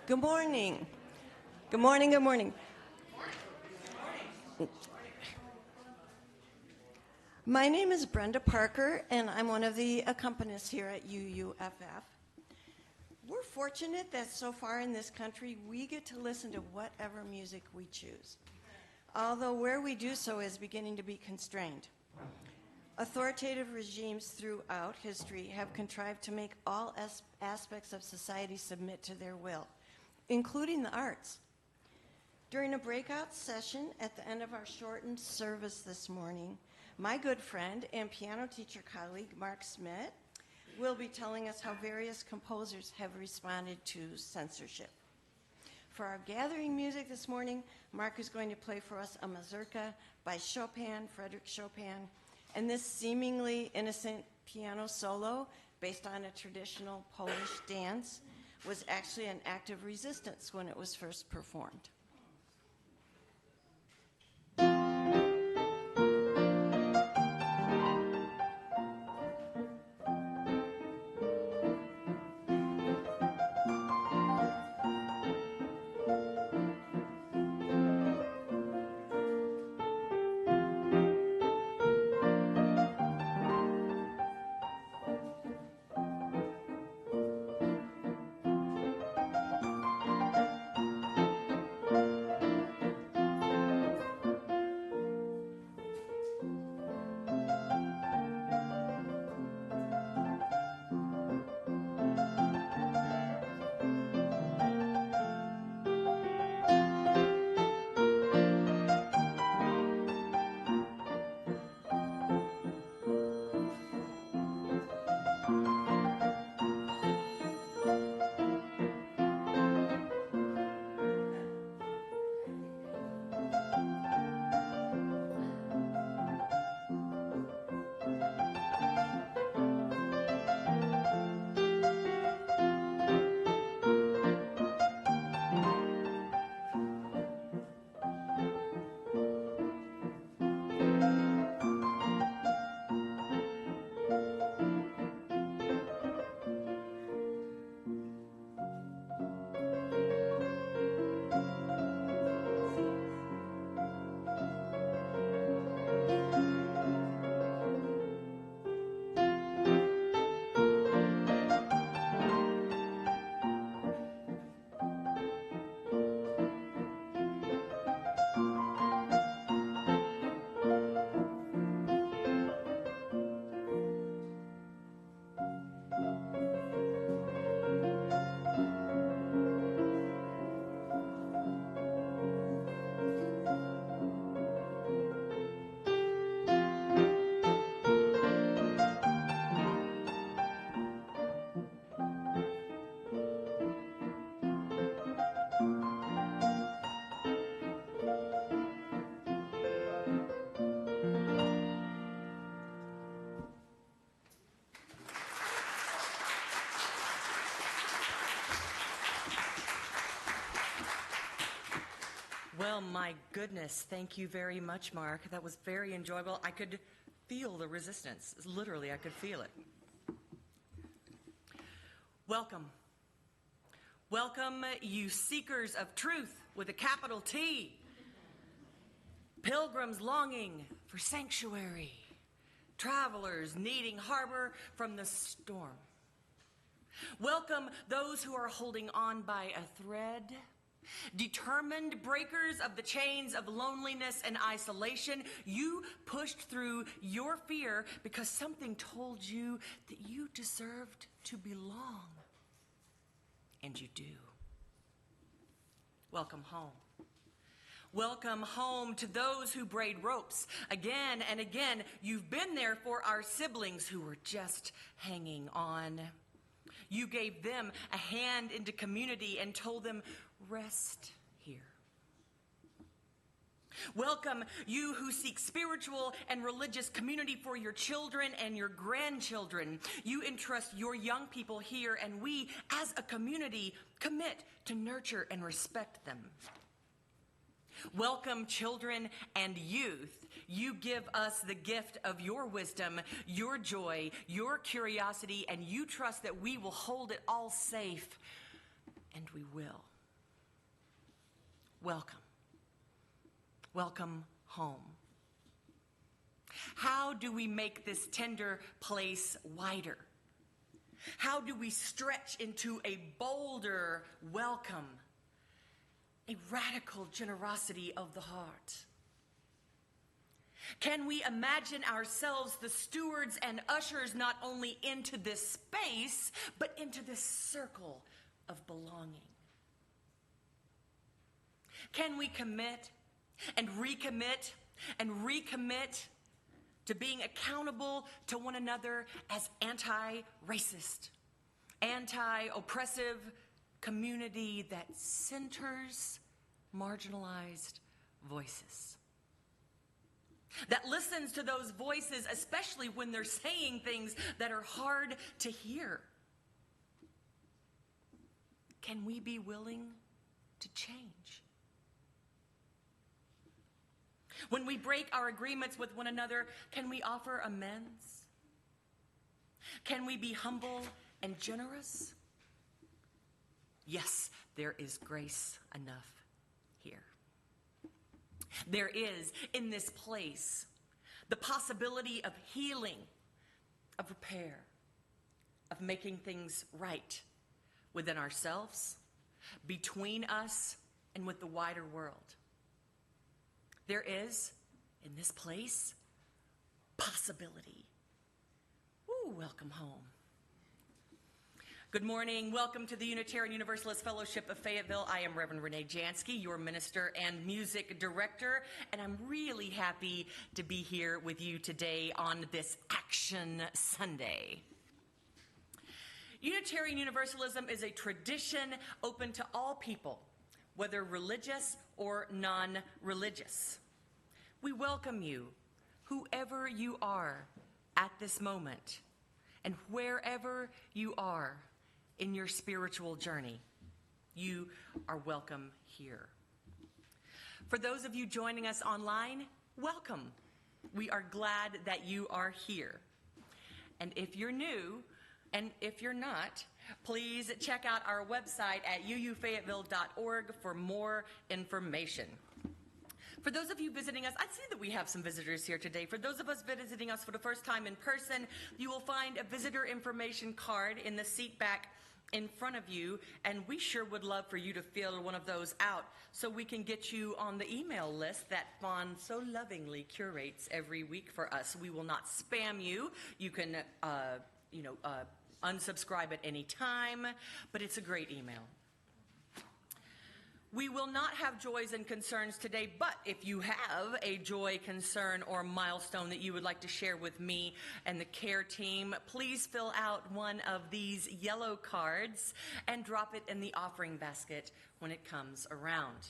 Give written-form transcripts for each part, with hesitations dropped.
Good morning. Good morning, good morning. My name is Brenda Parker, and I'm one of the accompanists here at UUFF. We're fortunate that so far in this country, we get to listen to whatever music we choose, although where we do so is beginning to be constrained. Authoritative regimes throughout history have contrived to make all aspects of society submit to their will, including the arts. During a breakout session at the end of our shortened service this morning, my good friend and piano teacher colleague, Mark Smidt, will be telling us how various composers have responded to censorship. For our gathering music this morning, Mark is going to play for us a mazurka by Frédéric Chopin, and this seemingly innocent piano solo, based on a traditional Polish dance, was actually an act of resistance when it was first performed. Well, my goodness, thank you very much, Mark. That was very enjoyable. I could feel the resistance. Literally, I could feel it. Welcome. Welcome, you seekers of truth with a capital T. Pilgrims longing for sanctuary. Travelers needing harbor from the storm. Welcome those who are holding on by a thread. Determined breakers of the chains of loneliness and isolation. You pushed through your fear because something told you that you deserved to belong. And you do. Welcome home. Welcome home to those who braid ropes. Again and again, you've been there for our siblings who were just hanging on. You gave them a hand into community and told them, rest here. Welcome, you who seek spiritual and religious community for your children and your grandchildren. You entrust your young people here, and we, as a community, commit to nurture and respect them. Welcome, children and youth. You give us the gift of your wisdom, your joy, your curiosity, and you trust that we will hold it all safe, and we will. welcome. Welcome home. How do we make this tender place wider? How do we stretch into a bolder welcome, a radical generosity of the heart? Can we imagine ourselves the stewards and ushers not only into this space, but into this circle of belonging? Can we commit and recommit to being accountable to one another as anti-racist, anti-oppressive community that centers marginalized voices, that listens to those voices, especially when they're saying things that are hard to hear? Can we be willing to change? When we break our agreements with one another, can we offer amends? Can we be humble and generous? Yes, there is grace enough here. There is, in this place, the possibility of healing, of repair, of making things right within ourselves, between us, and with the wider world. There is, in this place, possibility. Ooh, welcome home. Good morning. Welcome to the Unitarian Universalist Fellowship of Fayetteville. I am Reverend Renee Jansky, your minister and music director, and I'm really happy to be here with you today on this Action Sunday. Unitarian Universalism is a tradition open to all people, whether religious or non-religious. We welcome you, whoever you are at this moment, and wherever you are in your spiritual journey. You are welcome here. For those of you joining us online, welcome. We are glad that you are here. And if you're new, and if you're not, please check out our website at uufayetteville.org for more information. For those of you visiting us, I see that we have some visitors here today. For those of us visiting us for the first time in person, you will find a visitor information card in the seat back in front of you, and we sure would love for you to fill one of those out so we can get you on the email list that Fawn so lovingly curates every week for us. We will not spam you. You can, unsubscribe at any time, but it's a great email. We will not have joys and concerns today, but if you have a joy, concern, or milestone that you would like to share with me and the care team, please fill out one of these yellow cards and drop it in the offering basket when it comes around.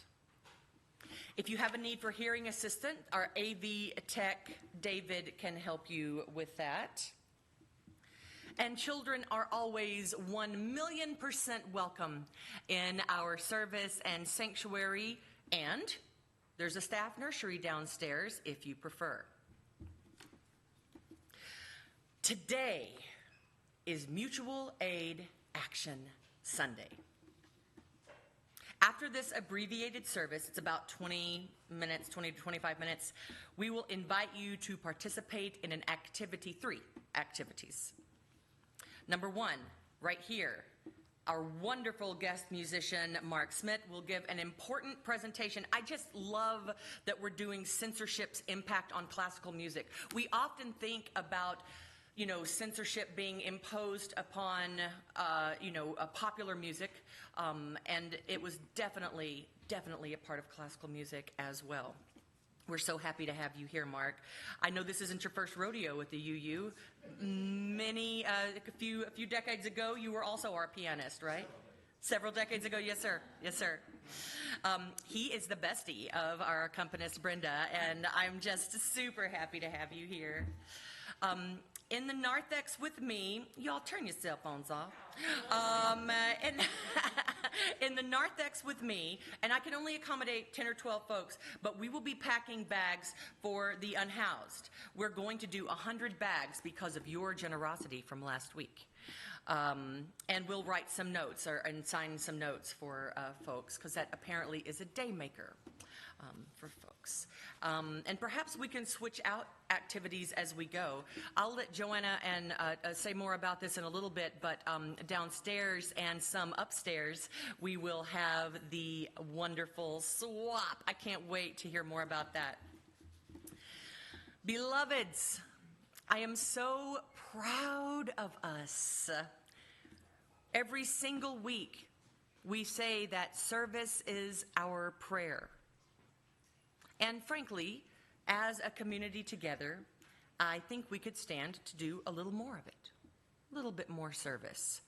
If you have a need for hearing assistant, our AV tech, David, can help you with that. And children are always 1,000,000% welcome in our service and sanctuary, and there's a staff nursery downstairs if you prefer. Today is Mutual Aid Action Sunday. After this abbreviated service, it's about 20 to 25 minutes, we will invite you to participate in an activity, 3 activities. Number 1, right here, our wonderful guest musician, Mark Smidt, will give an important presentation. I just love that we're doing censorship's impact on classical music. We often think about, censorship being imposed upon, popular music, and it was definitely a part of classical music as well. We're so happy to have you here, Mark. I know this isn't your first rodeo with the UU. A few decades ago, you were also our pianist, right? Several decades ago, yes, sir. Yes, sir. He is the bestie of our accompanist, Brenda, and I'm just super happy to have you here. In the narthex with me, y'all turn your cell phones off. In the narthex with me, and I can only accommodate 10 or 12 folks, but we will be packing bags for the unhoused. We're going to do 100 bags because of your generosity from last week. And we'll write some notes and sign some notes for folks, because that apparently is a day maker for folks. And perhaps we can switch out activities as we go. I'll let Joanna and say more about this in a little bit, but downstairs and some upstairs, we will have the wonderful swap. I can't wait to hear more about that. Beloveds, I am so proud of us. Every single week, we say that service is our prayer. And frankly, as a community together, I think we could stand to do a little more of it, a little bit more service.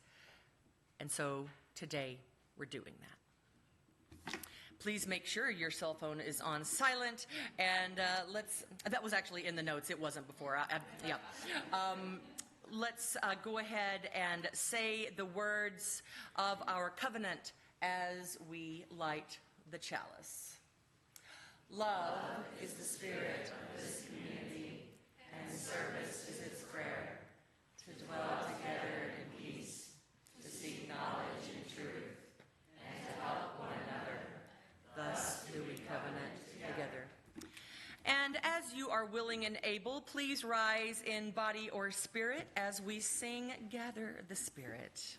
And so today, we're doing that. Please make sure your cell phone is on silent, and that was actually in the notes, it wasn't before. Let's go ahead and say the words of our covenant as we light the chalice. Love is the spirit of this community, and service is its prayer, to dwell together in peace, to seek knowledge and truth, and to help one another. Thus do we covenant together. And as you are willing and able, please rise in body or spirit as we sing Gather the Spirit.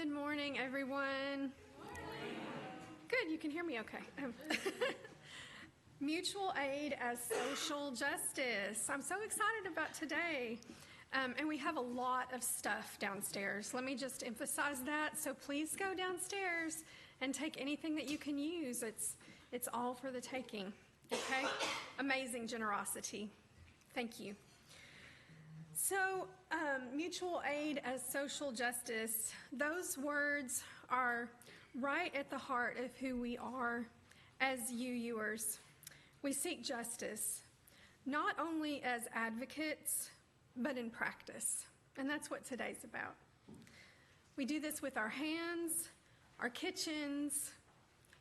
Good morning, everyone. Good, you can hear me okay. Mutual aid as social justice. I'm so excited about today. And we have a lot of stuff downstairs. Let me just emphasize that. So please go downstairs and take anything that you can use. It's all for the taking, okay? Amazing generosity. Thank you. So, mutual aid as social justice, those words are right at the heart of who we are as UUers. We seek justice, not only as advocates, but in practice. And that's what today's about. We do this with our hands, our kitchens,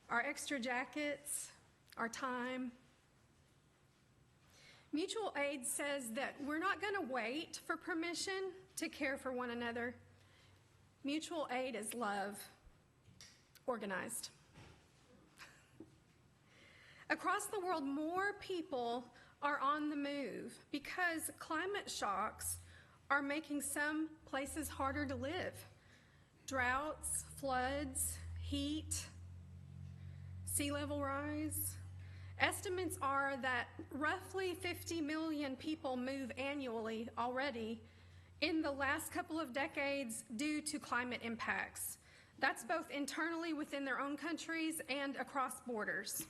our extra jackets, our time. Mutual aid says that we're not going to wait for permission to care for one another. Mutual aid is love, organized. Across the world, more people are on the move because climate shocks are making some places harder to live. Droughts, floods, heat, sea level rise. Estimates are that roughly 50 million people move annually already in the last couple of decades due to climate impacts. That's both internally within their own countries and across borders.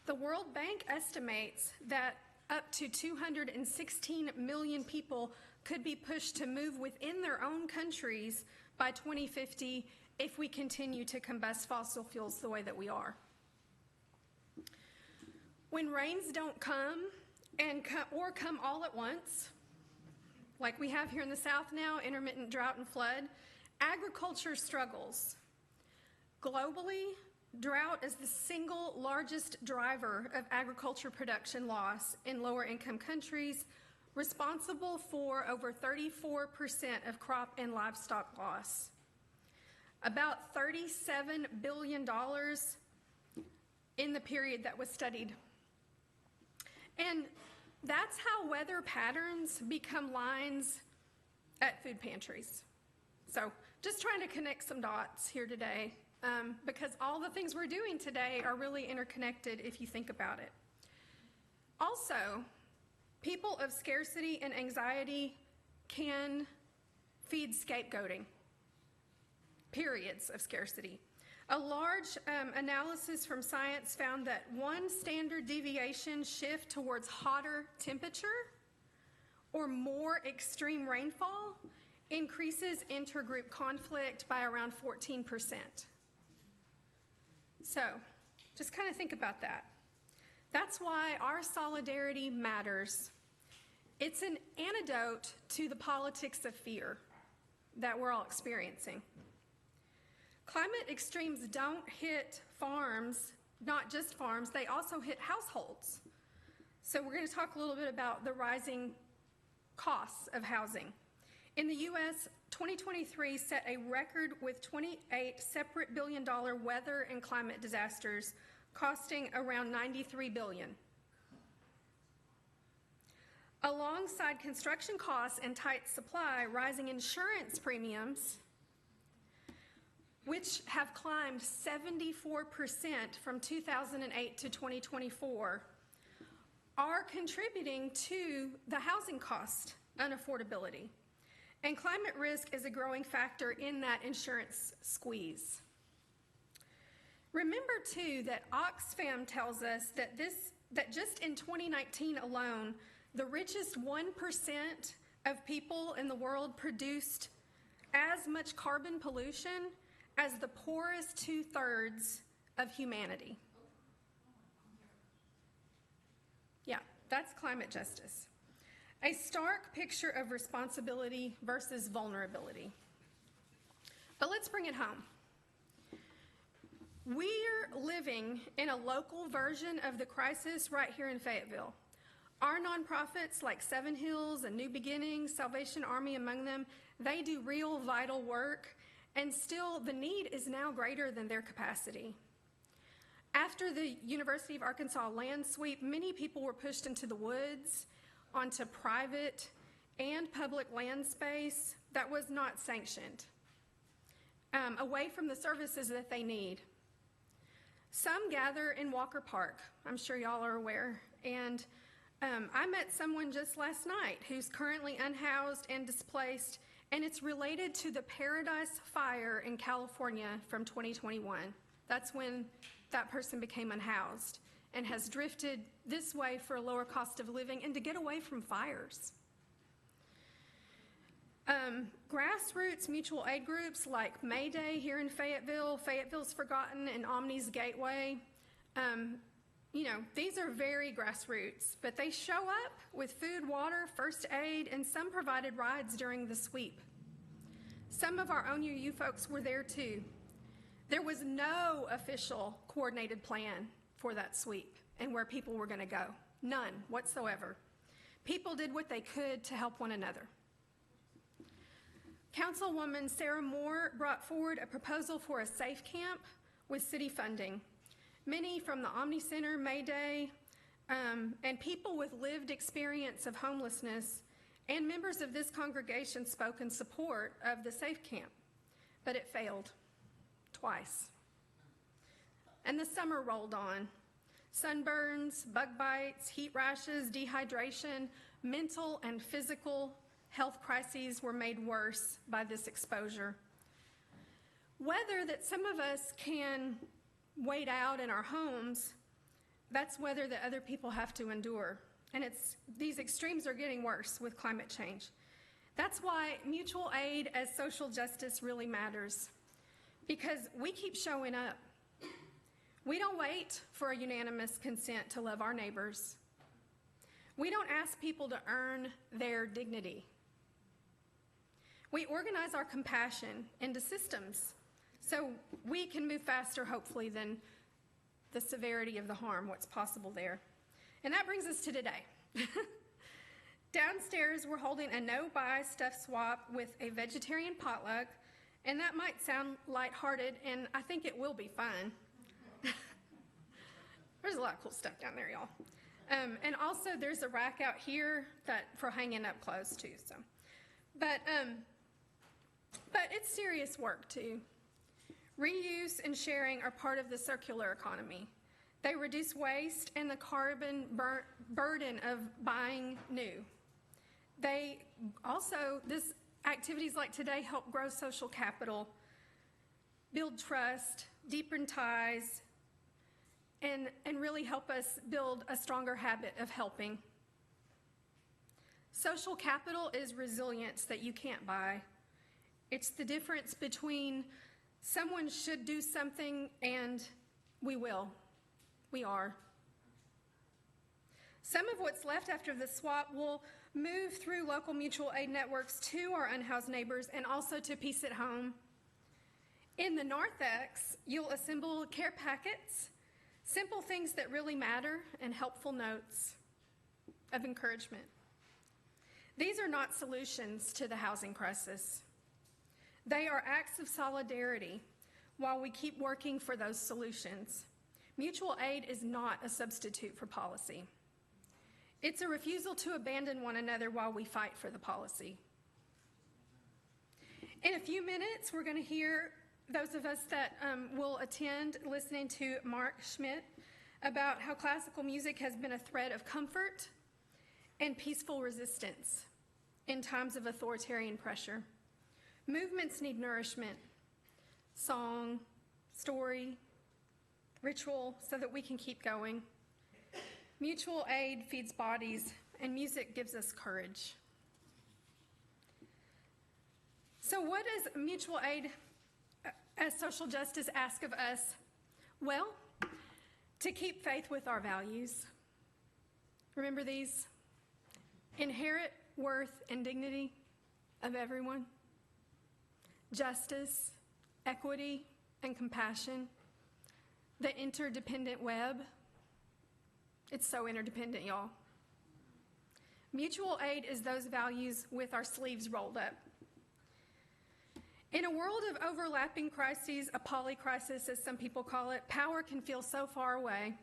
The World Bank estimates that up to 216 million people could be pushed to move within their own countries by 2050 if we continue to combust fossil fuels the way that we are. When rains don't come or come all at once, like we have here in the South now, intermittent drought and flood, agriculture struggles. Globally, drought is the single largest driver of agriculture production loss in lower income countries, responsible for over 34% of crop and livestock loss. About $37 billion in the period that was studied. And that's how weather patterns become lines at food pantries. So just trying to connect some dots here today, because all the things we're doing today are really interconnected if you think about it. Also, people of scarcity and anxiety can feed scapegoating, periods of scarcity. A large analysis from science found that one standard deviation shift towards hotter temperature or more extreme rainfall increases intergroup conflict by around 14%. So just kind of think about that. That's why our solidarity matters. It's an antidote to the politics of fear that we're all experiencing. Climate extremes don't hit farms, not just farms, they also hit households. So we're going to talk a little bit about the rising costs of housing. In the US, 2023 set a record with 28 separate billion-dollar weather and climate disasters costing around $93 billion. Alongside construction costs and tight supply, rising insurance premiums, which have climbed 74% from 2008 to 2024, are contributing to the housing cost unaffordability. And climate risk is a growing factor in that insurance squeeze. Remember too that Oxfam tells us that just in 2019 alone, the richest 1% of people in the world produced as much carbon pollution as the poorest 2/3 of humanity. Yeah, that's climate justice. A stark picture of responsibility versus vulnerability. But let's bring it home. We're living in a local version of the crisis right here in Fayetteville. Our nonprofits like Seven Hills and New Beginnings, Salvation Army among them, they do real vital work, and still the need is now greater than their capacity. After the University of Arkansas land sweep, many people were pushed into the woods, onto private and public land space that was not sanctioned. away from the services that they need. Some gather in Walker Park. I'm sure y'all are aware. And I met someone just last night who's currently unhoused and displaced, and it's related to the Paradise Fire in California from 2021. That's when that person became unhoused and has drifted this way for a lower cost of living and to get away from fires. Grassroots mutual aid groups like Mayday here in Fayetteville, Fayetteville's Forgotten, and Omni's Gateway, these are very grassroots, but they show up with food, water, first aid, and some provided rides during the sweep. Some of our own UU folks were there too. There was no official coordinated plan for that sweep and where people were going to go. None whatsoever. People did what they could to help one another. Councilwoman Sarah Moore brought forward a proposal for a safe camp with city funding. Many from the Omni Center, Mayday, and people with lived experience of homelessness and members of this congregation spoke in support of the safe camp, but it failed twice. And the summer rolled on. Sunburns, bug bites, heat rashes, dehydration, mental and physical health crises were made worse by this exposure. Weather that some of us can wait out in our homes, that's weather that other people have to endure. And these extremes are getting worse with climate change. That's why mutual aid as social justice really matters, because we keep showing up. We don't wait for a unanimous consent to love our neighbors. We don't ask people to earn their dignity. We organize our compassion into systems so we can move faster, hopefully, than the severity of the harm, what's possible there. And that brings us to today. Downstairs, we're holding a no-buy stuffed swap with a vegetarian potluck, and that might sound lighthearted, and I think it will be fun. There's a lot of cool stuff down there, y'all. And also, there's a rack out here for hanging up clothes, too. But it's serious work, too. Reuse and sharing are part of the circular economy. They reduce waste and the carbon burden of buying new. Activities like today help grow social capital, build trust, deepen ties, and really help us build a stronger habit of helping. Social capital is resilience that you can't buy. It's the difference between someone should do something and we will. We are. Some of what's left after the swap will move through local mutual aid networks to our unhoused neighbors and also to Peace at Home. In the narthex, you'll assemble care packets, simple things that really matter, and helpful notes of encouragement. These are not solutions to the housing crisis. They are acts of solidarity while we keep working for those solutions. Mutual aid is not a substitute for policy. It's a refusal to abandon one another while we fight for the policy. In a few minutes, we're going to hear those of us that will attend listening to Mark Smidt about how classical music has been a thread of comfort and peaceful resistance in times of authoritarian pressure. Movements need nourishment, song, story, ritual, so that we can keep going. Mutual aid feeds bodies, and music gives us courage. So what does mutual aid as social justice ask of us? Well, to keep faith with our values. Remember these? Inherent worth and dignity of everyone. Justice, equity, and compassion. The interdependent web. It's so interdependent, y'all. Mutual aid is those values with our sleeves rolled up. In a world of overlapping crises, a polycrisis as some people call it, power can feel so far away,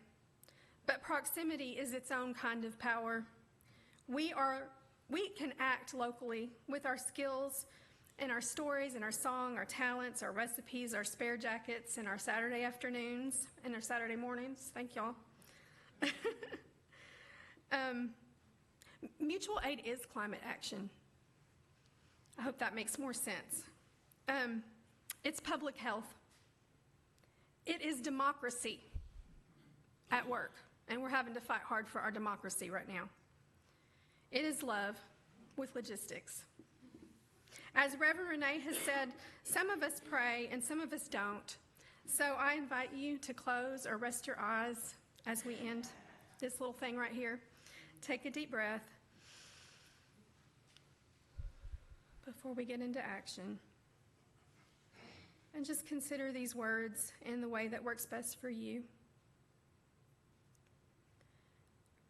but proximity is its own kind of power. We can act locally with our skills and our stories and our song, our talents, our recipes, our spare jackets, and our Saturday afternoons and our Saturday mornings. Thank y'all. Mutual aid is climate action. I hope that makes more sense. It's public health. It is democracy at work, and we're having to fight hard for our democracy right now. It is love with logistics. As Reverend Renee has said, some of us pray and some of us don't. So I invite you to close or rest your eyes as we end this little thing right here. Take a deep breath before we get into action. And just consider these words in the way that works best for you.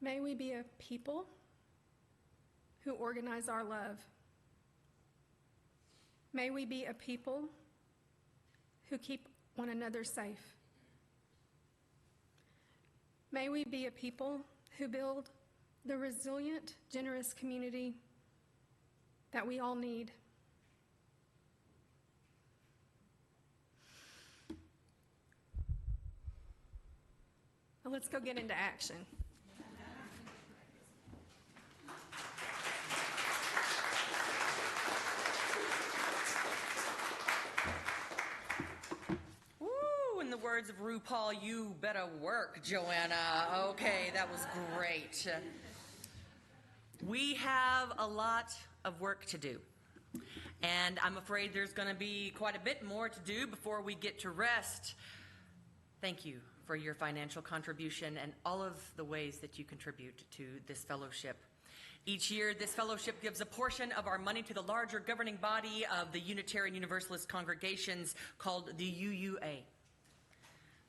May we be a people who organize our love. May we be a people who keep one another safe. May we be a people who build the resilient, generous community that we all need. Now let's go get into action. In the words of RuPaul, you better work, Joanna. Okay, that was great. We have a lot of work to do, and I'm afraid there's going to be quite a bit more to do before we get to rest. Thank you for your financial contribution and all of the ways that you contribute to this fellowship. Each year, this fellowship gives a portion of our money to the larger governing body of the Unitarian Universalist congregations called the UUA.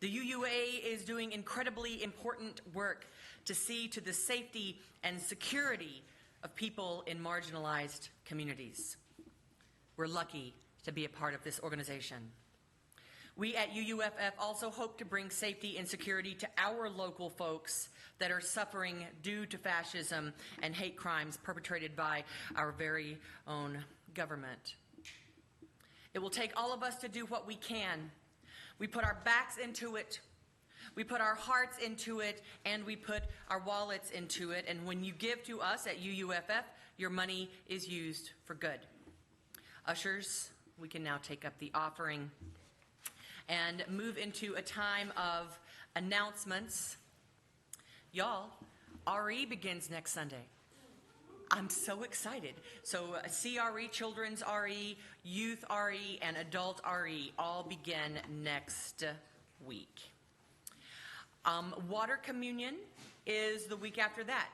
The UUA is doing incredibly important work to see to the safety and security of people in marginalized communities. We're lucky to be a part of this organization. We at UUFF also hope to bring safety and security to our local folks that are suffering due to fascism and hate crimes perpetrated by our very own government. It will take all of us to do what we can. We put our backs into it, we put our hearts into it, and we put our wallets into it. And when you give to us at UUFF, your money is used for good. Ushers, we can now take up the offering and move into a time of announcements. Y'all, RE begins next Sunday. I'm so excited. So CRE, Children's RE, Youth RE, and Adult RE all begin next week. Water Communion is the week after that,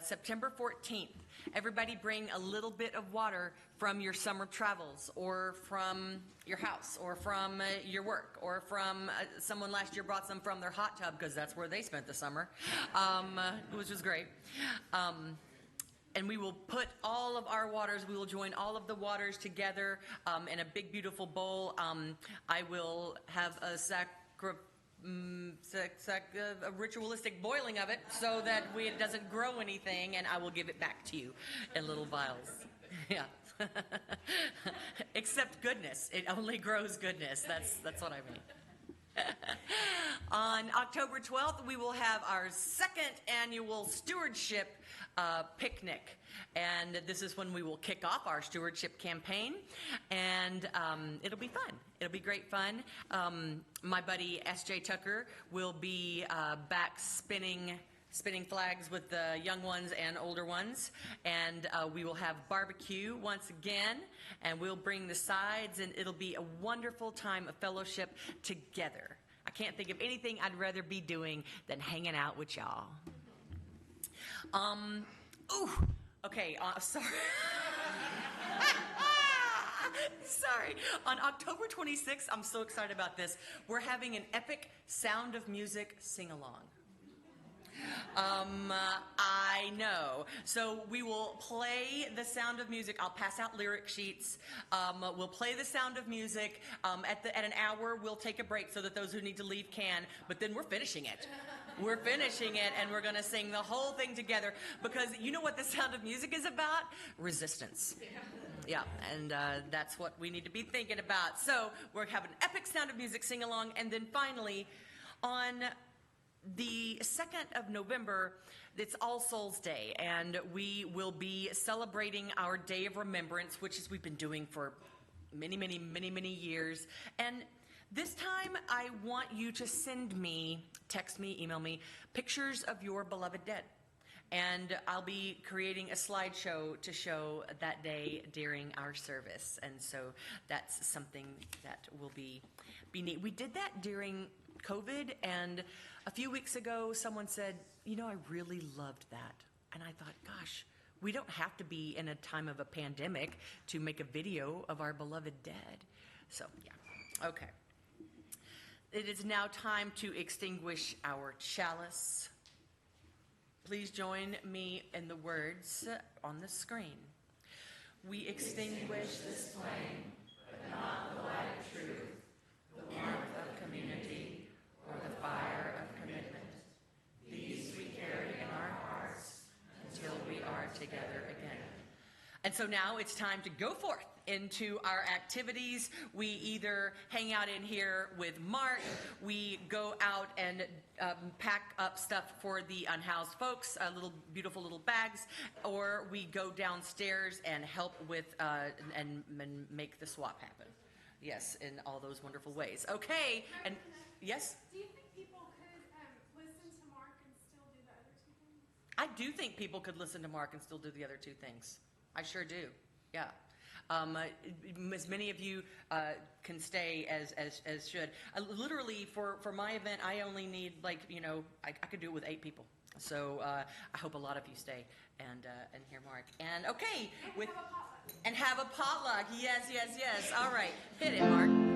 September 14th. Everybody bring a little bit of water from your summer travels, or from your house, or from your work, or from someone last year brought some from their hot tub because that's where they spent the summer, which was great. And we will put all of our waters, we will join all of the waters together in a big, beautiful bowl. I will have a ritualistic boiling of it so that it doesn't grow anything, and I will give it back to you in little vials. Yeah. Except goodness. It only grows goodness. That's what I mean. On October 12th, we will have our second annual stewardship picnic. And this is when we will kick off our stewardship campaign. And it'll be fun. It'll be great fun. My buddy S.J. Tucker will be back spinning flags with the young ones and older ones, and we will have barbecue once again, and we'll bring the sides, and it'll be a wonderful time of fellowship together. I can't think of anything I'd rather be doing than hanging out with y'all. Sorry. Sorry. On October 26th, I'm so excited about this. We're having an epic Sound of Music sing-along. I know. So we will play the Sound of Music. I'll pass out lyric sheets. We'll play the Sound of Music. At an hour, we'll take a break so that those who need to leave can. But then we're finishing it. We're finishing it, and we're going to sing the whole thing together. Because you know what the Sound of Music is about? Resistance. Yeah, and that's what we need to be thinking about. So we're having an epic Sound of Music sing-along, and then finally, on the 2nd of November, it's All Souls Day, and we will be celebrating our Day of Remembrance, which is we've been doing for many years. And this time, I want you to send me, text me, email me, pictures of your beloved dead. And I'll be creating a slideshow to show that day during our service. And so that's something that will be neat. We did that during COVID, and a few weeks ago, someone said, you know, I really loved that. And I thought, gosh, we don't have to be in a time of a pandemic to make a video of our beloved dead. So, yeah, okay. It is now time to extinguish our chalice. Please join me in the words on the screen. We extinguish this flame, but not the light of truth, the warmth of community, or the fire of commitment. These we carry in our hearts until we are together again. And so now it's time to go forth into our activities. We either hang out in here with Mark, we go out and pack up stuff for the unhoused folks, beautiful little bags, or we go downstairs and help with and make the swap happen. Yes, in all those wonderful ways. Okay, and yes? Do you think people could listen to Mark and still do the other two things? I do think people could listen to Mark and still do the other two things. I sure do, yeah. As many of you can stay as should. Literally, for my event, I only need, like, you know, I could do it with 8 people. So I hope a lot of you stay and hear Mark. And okay, And have a potluck. and have a potluck. Yes. All right, hit it, Mark.